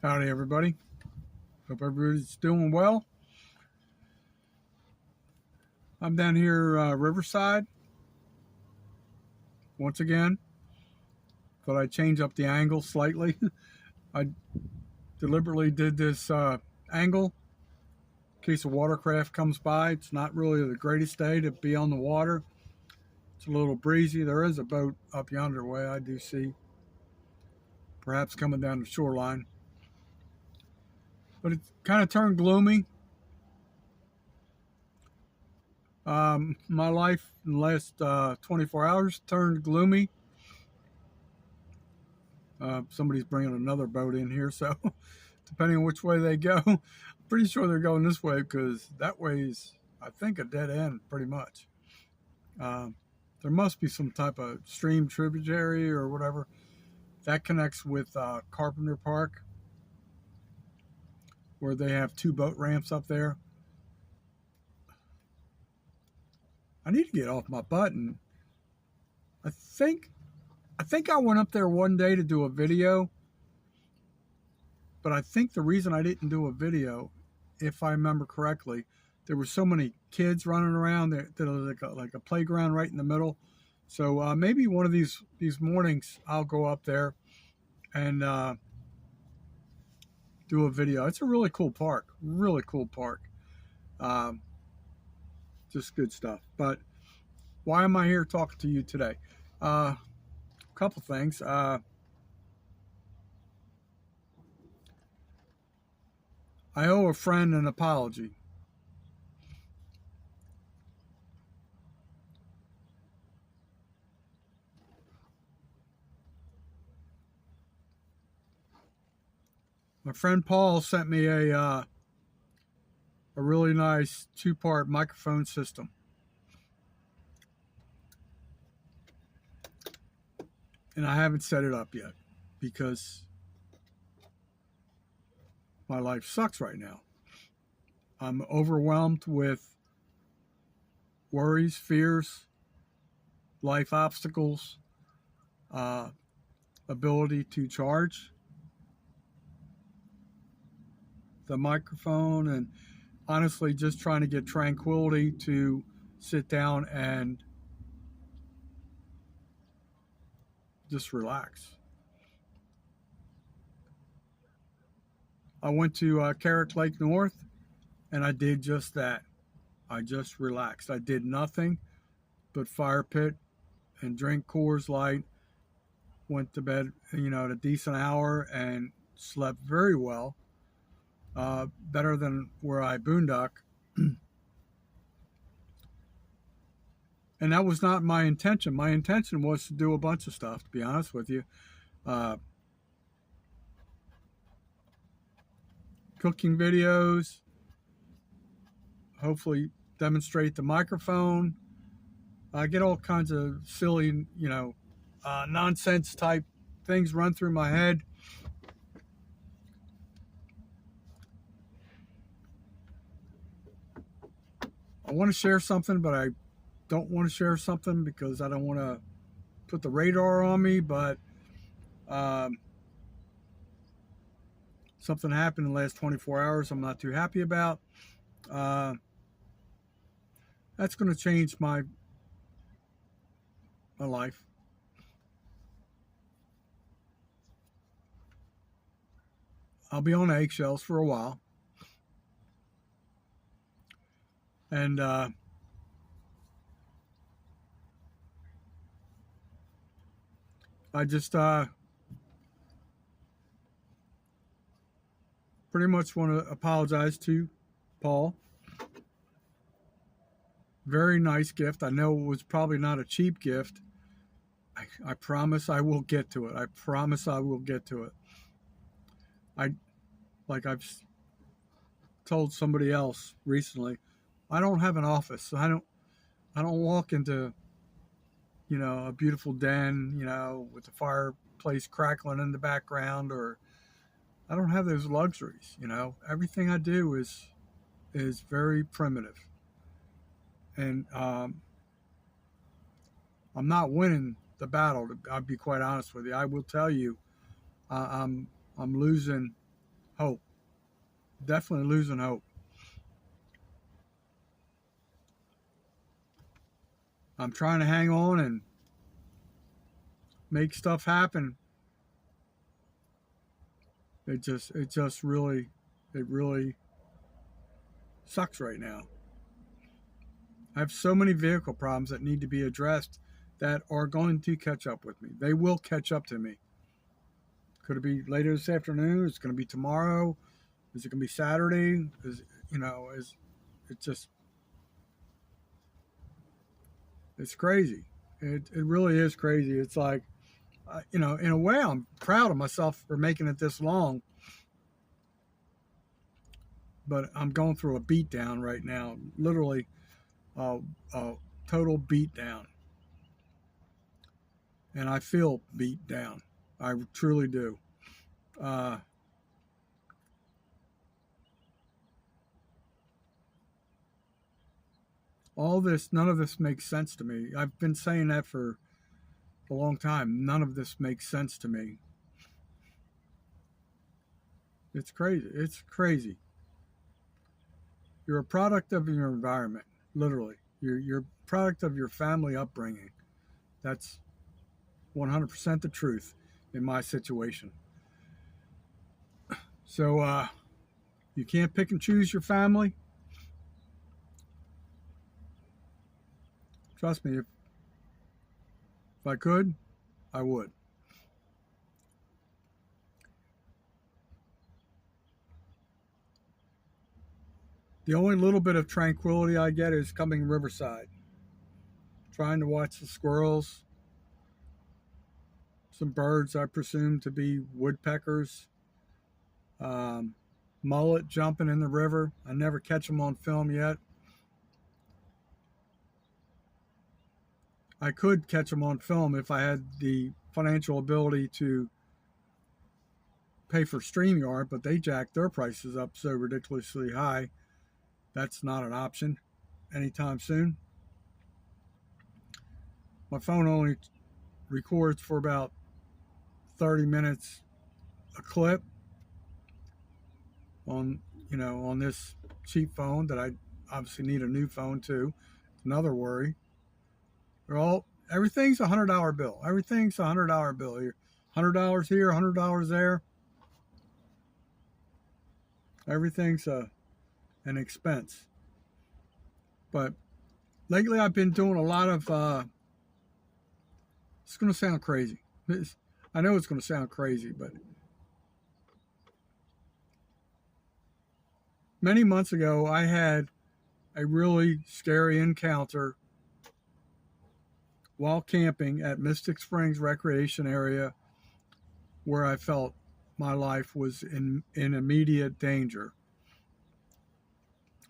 Howdy, everybody. Hope everybody's doing well. I'm down here, Riverside, once again. Thought I'd change up the angle slightly. I deliberately did this angle in case a watercraft comes by. It's not really the greatest day to be on the water. It's a little breezy. There is a boat up yonder way I do see, perhaps coming down the shoreline. But it's kind of turned gloomy. My life in the last 24 hours turned gloomy. Somebody's bringing another boat in here, so depending on which way they go, I'm pretty sure they're going this way because that way's, I think, a dead end pretty much. There must be some type of stream tributary or whatever that connects with Carpenter Park, where they have two boat ramps up there. I need to get off my butt, and I think I went up there one day to do a video, but I think the reason I didn't do a video, if I remember correctly, there were so many kids running around there that was like a playground right in the middle. So maybe one of these mornings I'll go up there and do a video. It's a really cool park, just good stuff. But why am I here talking to you today? Couple things. I owe a friend an apology. My friend Paul sent me a really nice 2-part microphone system. And I haven't set it up yet because my life sucks right now. I'm overwhelmed with worries, fears, life obstacles, ability to charge the microphone, and honestly just trying to get tranquility to sit down and just relax. I went to Carrick Lake North, and I did just that. I just relaxed. I did nothing but fire pit and drink Coors Light. Went to bed, at a decent hour and slept very well. Better than where I boondock. And that was not my intention. My intention was to do a bunch of stuff, to be honest with you. Cooking videos, hopefully demonstrate the microphone. I get all kinds of silly, nonsense type things run through my head. I want to share something, but I don't want to share something because I don't want to put the radar on me, but something happened in the last 24 hours I'm not too happy about. That's going to change my life. I'll be on eggshells for a while. And I just pretty much want to apologize to Paul. Very nice gift. I know it was probably not a cheap gift. I promise I will get to it. I promise I will get to it. Like I've told somebody else recently, I don't have an office. I don't walk into, a beautiful den, with the fireplace crackling in the background, or I don't have those luxuries. Everything I do is very primitive. And I'm not winning the battle. I'll be quite honest with you. I will tell you, I'm losing hope. Definitely losing hope. I'm trying to hang on and make stuff happen. It really sucks right now. I have so many vehicle problems that need to be addressed that are going to catch up with me. They will catch up to me. Could it be later this afternoon? Is it going to be tomorrow? Is it going to be Saturday? It's crazy. It really is crazy. It's like, in a way, I'm proud of myself for making it this long. But I'm going through a beatdown right now. Literally, a total beatdown. And I feel beat down. I truly do. None of this makes sense to me. I've been saying that for a long time. None of this makes sense to me. It's crazy. It's crazy. You're a product of your environment, literally. You're a product of your family upbringing. That's 100% the truth in my situation. So you can't pick and choose your family. Trust me, if I could, I would. The only little bit of tranquility I get is coming riverside, trying to watch the squirrels, some birds I presume to be woodpeckers, mullet jumping in the river. I never catch them on film yet. I could catch them on film if I had the financial ability to pay for StreamYard, but they jacked their prices up so ridiculously high. That's not an option anytime soon. My phone only records for about 30 minutes a clip on this cheap phone that I obviously need a new phone too. Another worry. Everything's $100 bill. Everything's $100 bill here. $100 here, $100 there. Everything's an expense. But lately I've been doing a lot of it's going to sound crazy. I know it's going to sound crazy, but many months ago I had a really scary encounter while camping at Mystic Springs Recreation Area, where I felt my life was in immediate danger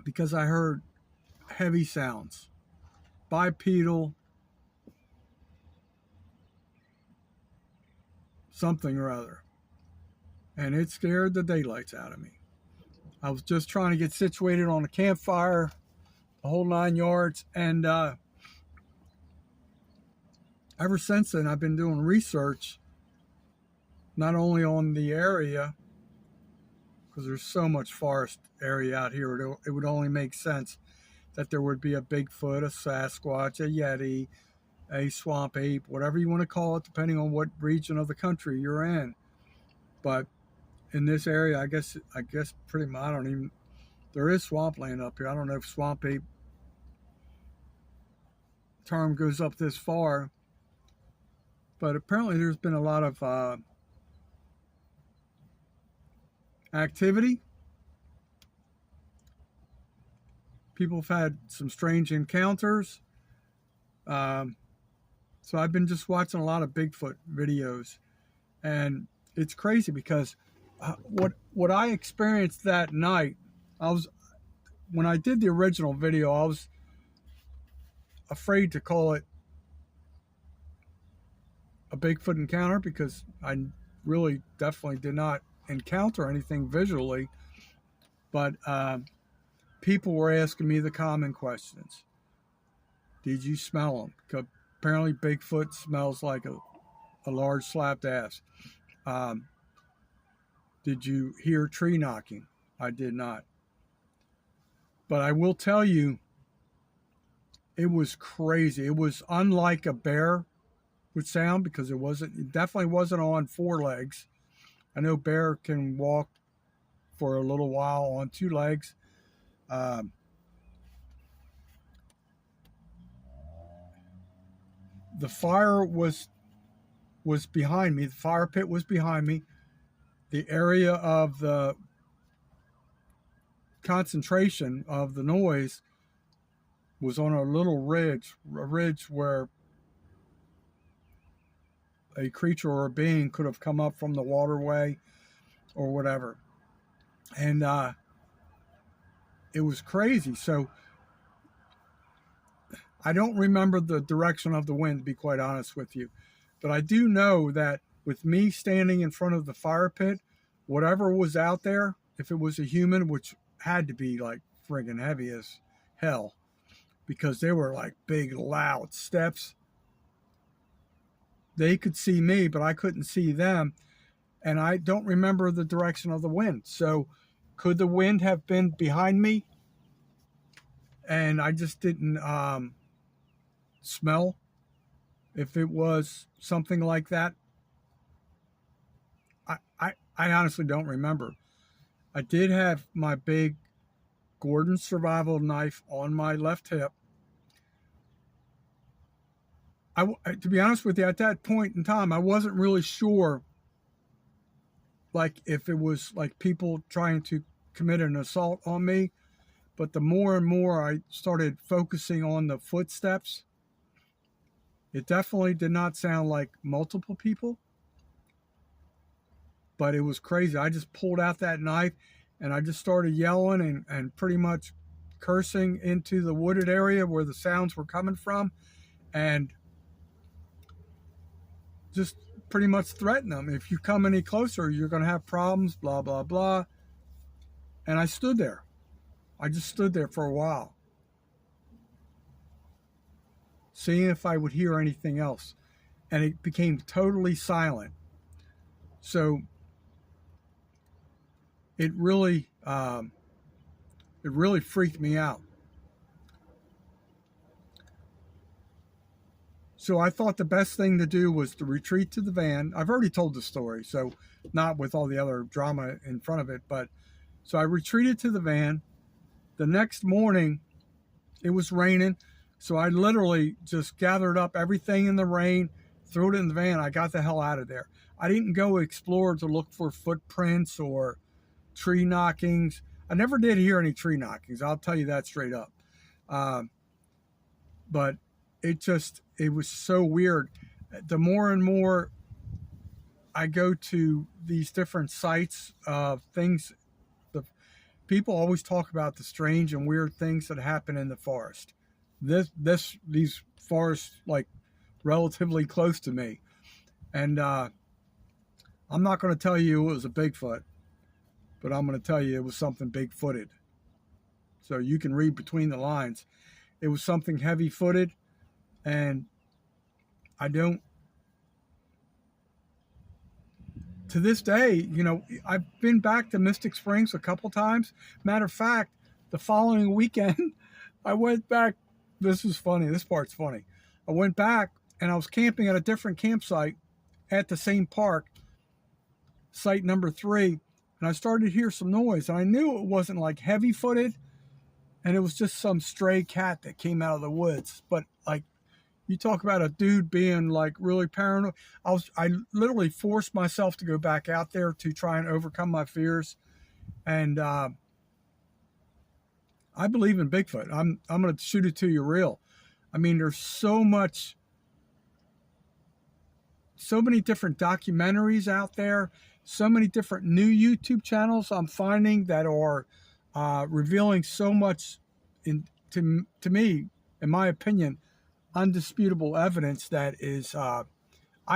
because I heard heavy sounds, bipedal, something or other, and it scared the daylights out of me. I was just trying to get situated on a campfire, the whole 9 yards, and ever since then I've been doing research not only on the area, because there's so much forest area out here, it would only make sense that there would be a Bigfoot, a Sasquatch, a Yeti, a swamp ape, whatever you want to call it, depending on what region of the country you're in. But in this area, I guess pretty much, there is swampland up here. I don't know if swamp ape term goes up this far, but apparently there's been a lot of activity. People have had some strange encounters. So I've been just watching a lot of Bigfoot videos, and it's crazy because what I experienced that night, when I did the original video, I was afraid to call it a Bigfoot encounter because I really definitely did not encounter anything visually, but people were asking me the common questions. Did you smell them? Because apparently Bigfoot smells like a large slapped ass. Did you hear tree knocking? I did not. But I will tell you, it was crazy. It was unlike a bear would sound because it definitely wasn't on four legs. I know bear can walk for a little while on two legs. Um, the fire was behind me. The fire pit was behind me. The area of the concentration of the noise was on a little ridge, a ridge where a creature or a being could have come up from the waterway or whatever. And it was crazy. So I don't remember the direction of the wind, to be quite honest with you. But I do know that with me standing in front of the fire pit, whatever was out there, if it was a human, which had to be like friggin' heavy as hell, because they were like big, loud steps. They could see me, but I couldn't see them. And I don't remember the direction of the wind. So could the wind have been behind me and I just didn't smell if it was something like that? I honestly don't remember. I did have my big Gordon survival knife on my left hip. To be honest with you, at that point in time, I wasn't really sure, like, if it was like people trying to commit an assault on me. But the more and more I started focusing on the footsteps, it definitely did not sound like multiple people. But it was crazy. I just pulled out that knife and I just started yelling and pretty much cursing into the wooded area where the sounds were coming from, and just pretty much threaten them. If you come any closer, you're going to have problems, blah, blah, blah. And I stood there. I just stood there for a while, seeing if I would hear anything else. And it became totally silent. So it really freaked me out. So I thought the best thing to do was to retreat to the van. I've already told the story, so not with all the other drama in front of it, but so I retreated to the van. The next morning, it was raining, so I literally just gathered up everything in the rain, threw it in the van. I got the hell out of there. I didn't go explore to look for footprints or tree knockings. I never did hear any tree knockings. I'll tell you that straight up. But it was so weird. The more and more I go to these different sites of things, the people always talk about the strange and weird things that happen in the forest. These forests, like, relatively close to me. And I'm not going to tell you it was a Bigfoot, but I'm going to tell you it was something big-footed. So you can read between the lines. It was something heavy-footed, and to this day, I've been back to Mystic Springs a couple times. Matter of fact, the following weekend, I went back. This is funny. This part's funny. I went back and I was camping at a different campsite at the same park, site number 3, and I started to hear some noise, and I knew it wasn't like heavy-footed, and it was just some stray cat that came out of the woods. But like, you talk about a dude being like really paranoid. I literally forced myself to go back out there to try and overcome my fears, and I believe in Bigfoot. I'm going to shoot it to you real. I mean, there's so many different documentaries out there, so many different new YouTube channels I'm finding that are revealing so much, to me, in my opinion, undisputable evidence that is, I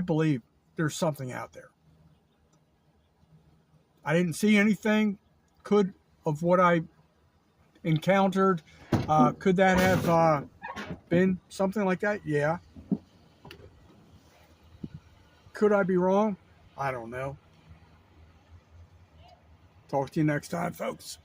believe there's something out there. I didn't see anything. Of what I encountered, could that have been something like that? Yeah. Could I be wrong? I don't know. Talk to you next time, folks.